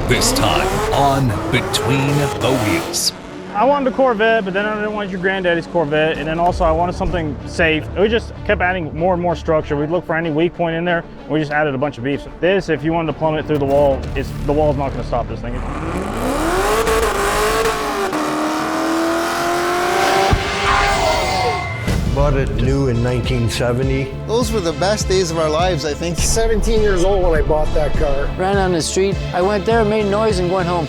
This time on Between the Wheels. I wanted a Corvette, but then I didn't want your granddaddy's Corvette, and then also I wanted something safe. We just kept adding more and more structure. We'd look for any weak point in there, and we just added a bunch of beefs. This, if you wanted to plummet through the wall, the wall's not going to stop this thing. Bought it new in 1970. Those were the best days of our lives, I think. 17 years old when I bought that car. Ran on the street. I went there, made noise, and went home.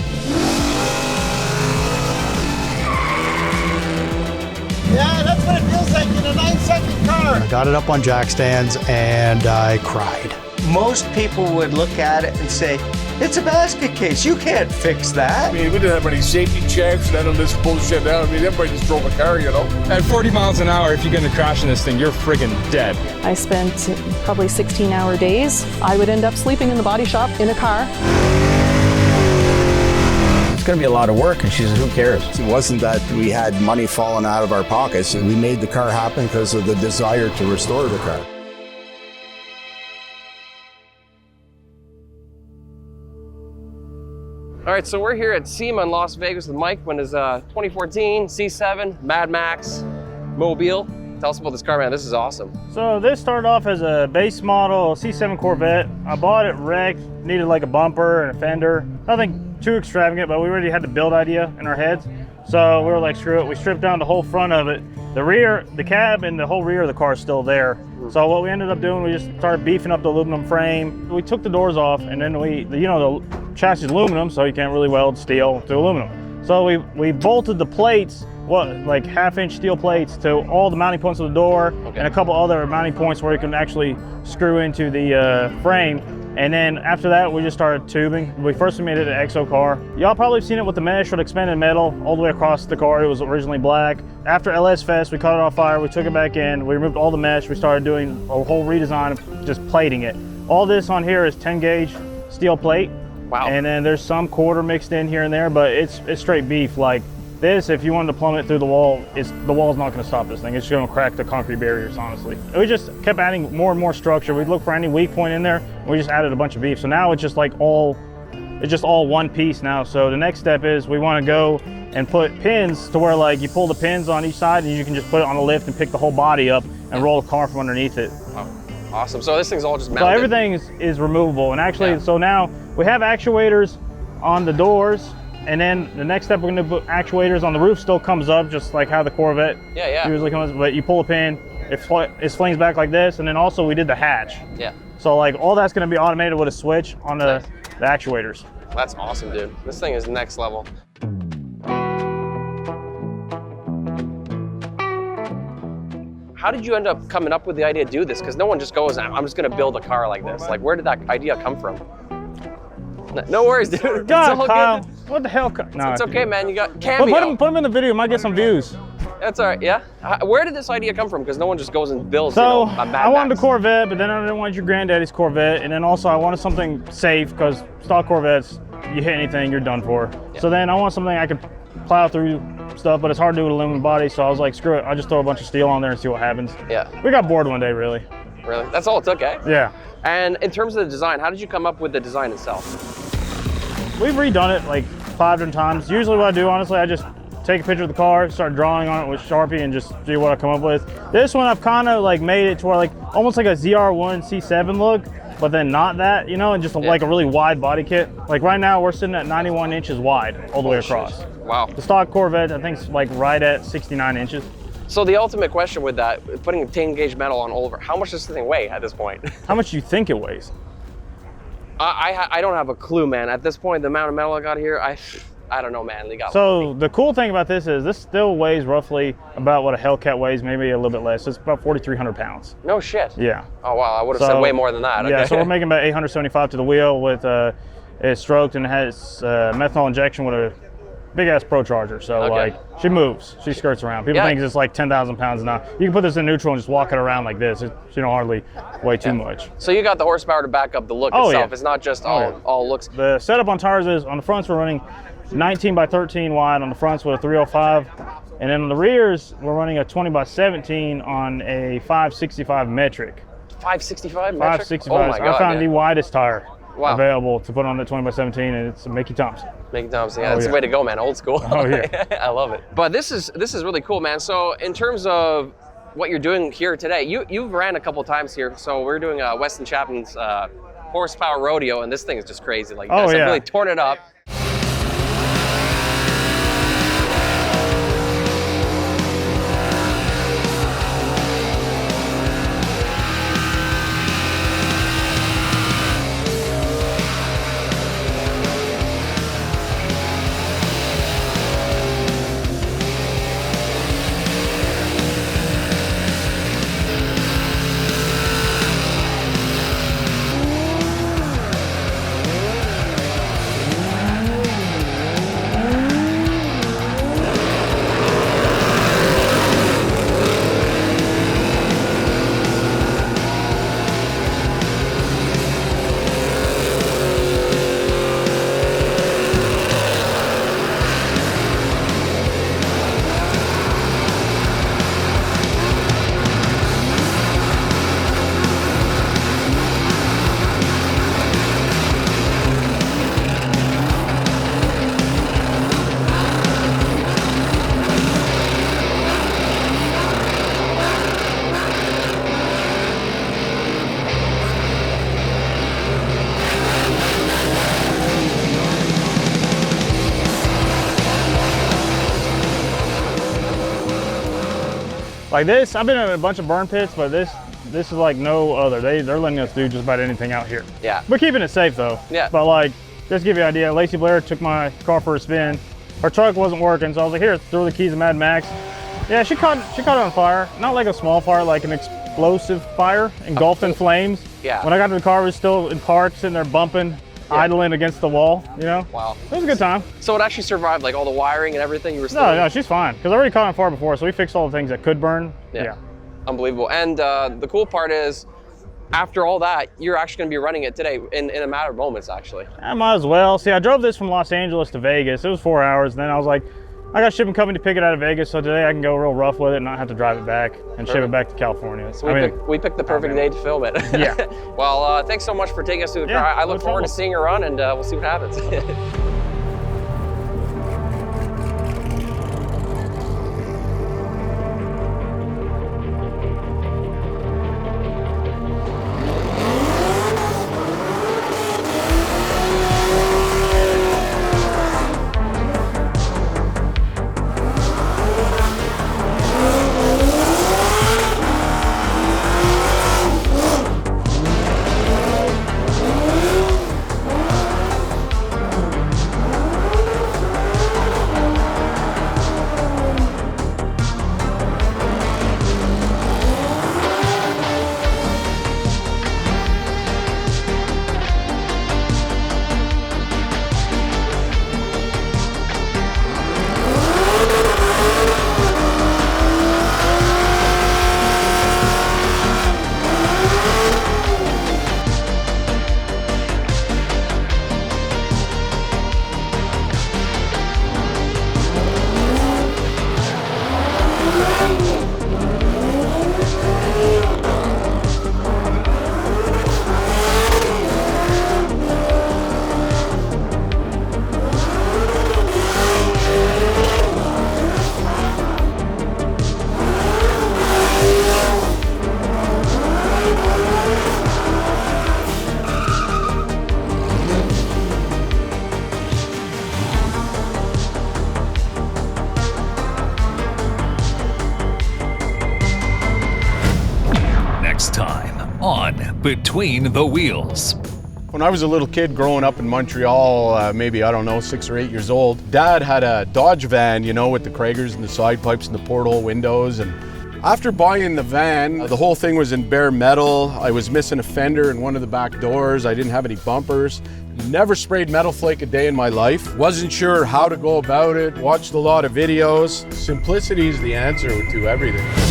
Yeah, that's what it feels like in a 9-second car. I got it up on jack stands and I cried. Most people would look at it and say, it's a basket case, you can't fix that. I mean, we didn't have any safety checks, none of this bullshit down. I mean, everybody just drove a car, you know? At 40 miles an hour, if you're gonna crash in this thing, you're friggin' dead. I spent probably 16-hour days. I would end up sleeping in the body shop in a car. It's gonna be a lot of work, and she said, who cares? It wasn't that we had money falling out of our pockets. We made the car happen because of the desire to restore the car. All right, so we're here at SEMA in Las Vegas with Mike when his 2014 C7 Mad Max Mobile. Tell us about this car, man. This is awesome. So this started off as a base model C7 Corvette. I bought it wrecked, needed like a bumper and a fender. Nothing too extravagant, but we already had the build idea in our heads. So we were like, screw it. We stripped down the whole front of it. The rear, the cab and the whole rear of the car is still there. So what we ended up doing, we just started beefing up the aluminum frame. We took the doors off, and then the chassis is aluminum, so you can't really weld steel to aluminum. So we bolted the plates, like 1/2-inch steel plates, to all the mounting points of the door, and a couple other mounting points where you can actually screw into the frame. And then after that, we just started tubing. We first made it an exo car. Y'all probably have seen it with the mesh or the expanded metal all the way across the car. It was originally black. After LS Fest, we caught it on fire. We took it back in. We removed all the mesh. We started doing a whole redesign of just plating it. All this on here is 10-gauge steel plate. Wow. And then there's some quarter mixed in here and there, but it's straight beef. Like this, if you wanted to plummet through the wall, the wall's not going to stop this thing. It's just going to crack the concrete barriers, honestly. We just kept adding more and more structure. We'd look for any weak point in there, and we just added a bunch of beef. So now it's just like all one piece now. So the next step is we want to go and put pins to where like you pull the pins on each side and you can just put it on a lift and pick the whole body up and roll the car from underneath it. Oh, awesome. So this thing's all just mounted. So everything is removable. And actually, so now we have actuators on the doors. And then the next step, we're going to put actuators on the roof. Still comes up just like how the Corvette usually comes. But you pull a pin, it flings back like this. And then also we did the hatch. Yeah. So like all that's going to be automated with a switch on the actuators. That's awesome, dude. This thing is next level. How did you end up coming up with the idea to do this? Because no one just goes, I'm just going to build a car like this. Like, where did that idea come from? No worries, dude. God, Kyle. What the hell? No, it's okay, man. You got cameo. Well, put him in the video. Might get some views. That's all right. Yeah. Where did this idea come from? Because no one just goes and builds. So a Mad I wanted Max. a Corvette, but then I didn't want your granddaddy's Corvette, and then also I wanted something safe because stock Corvettes, you hit anything, you're done for. Yeah. So then I want something I could plow through stuff, but it's hard to do with aluminum body. So I was like, screw it. I'll just throw a bunch of steel on there and see what happens. Yeah. We got bored one day, really. Really? That's all it took, eh? Yeah. And in terms of the design, how did you come up with the design itself? We've redone it like 5 different times. Usually what I do, honestly, I just take a picture of the car, start drawing on it with Sharpie and just see what I come up with. This one I've kind of like made it to where like almost like a ZR1 C7 look, but then not that, you know, and just like a really wide body kit. Like right now we're sitting at 91 inches wide all the way across. Wow. The stock Corvette I think is like right at 69 inches. So the ultimate question with that, putting 10-gauge metal on over, how much does this thing weigh at this point? How much do you think it weighs? I don't have a clue, man. At this point, the amount of metal I got here, I don't know, man. So the cool thing about this is this still weighs roughly about what a Hellcat weighs, maybe a little bit less. It's about 4,300 pounds. No shit. Yeah. Oh, wow. I would have said way more than that. Yeah, okay. so we're making about 875 to the wheel with it's stroked and it has methanol injection with a big ass ProCharger. So like she moves, she skirts around. People think it's like 10,000 pounds now. You can put this in neutral and just walk it around like this. She don't hardly weigh too much. So you got the horsepower to back up the look itself. Yeah. It's not just all looks. The setup on tires is on the fronts we're running 19 by 13 wide on the fronts with a 305, and then on the rears we're running a 20 by 17 on a 565 metric. 565 metric? 565. Oh my God, I found the widest tire. available to put on the 20x17, and it's Mickey Thompson. Mickey Thompson, yeah, that's the way to go, man. Old school. Oh yeah, I love it. But this is really cool, man. So in terms of what you're doing here today, you've ran a couple times here. So we're doing Weston Chapman's horsepower rodeo, and this thing is just crazy. Like, you guys have really torn it up. Like this, I've been in a bunch of burn pits, but this is like no other. They're letting us do just about anything out here. Yeah. We're keeping it safe though. Yeah. But like, just to give you an idea, Lacey Blair took my car for a spin. Her truck wasn't working, so I was like, here, throw the keys to Mad Max. Yeah, she caught it on fire. Not like a small fire, like an explosive fire, engulfed in flames. Yeah. When I got to the car, it was still in park, sitting there bumping, idling against the wall, you know? Wow. It was a good time. So it actually survived, like all the wiring and everything? You were still No, she's fine. Because I already caught on fire before, so we fixed all the things that could burn. Yeah. Unbelievable. And the cool part is, after all that, you're actually going to be running it today in a matter of moments, actually. I might as well. See, I drove this from Los Angeles to Vegas. It was 4 hours. And then I was like, I got a shipping company to pick it out of Vegas, so today I can go real rough with it and not have to drive it back and ship it back to California. So we picked the perfect day to film it. Yeah. Well, thanks so much for taking us through the car. I look forward to seeing her run, and we'll see what happens. Next time on Between the Wheels. When I was a little kid growing up in Montreal, maybe, I don't know, 6 or 8 years old, Dad had a Dodge van, you know, with the Kragers and the side pipes and the porthole windows. And after buying the van, the whole thing was in bare metal. I was missing a fender in one of the back doors. I didn't have any bumpers. Never sprayed metal flake a day in my life. Wasn't sure how to go about it. Watched a lot of videos. Simplicity is the answer to everything.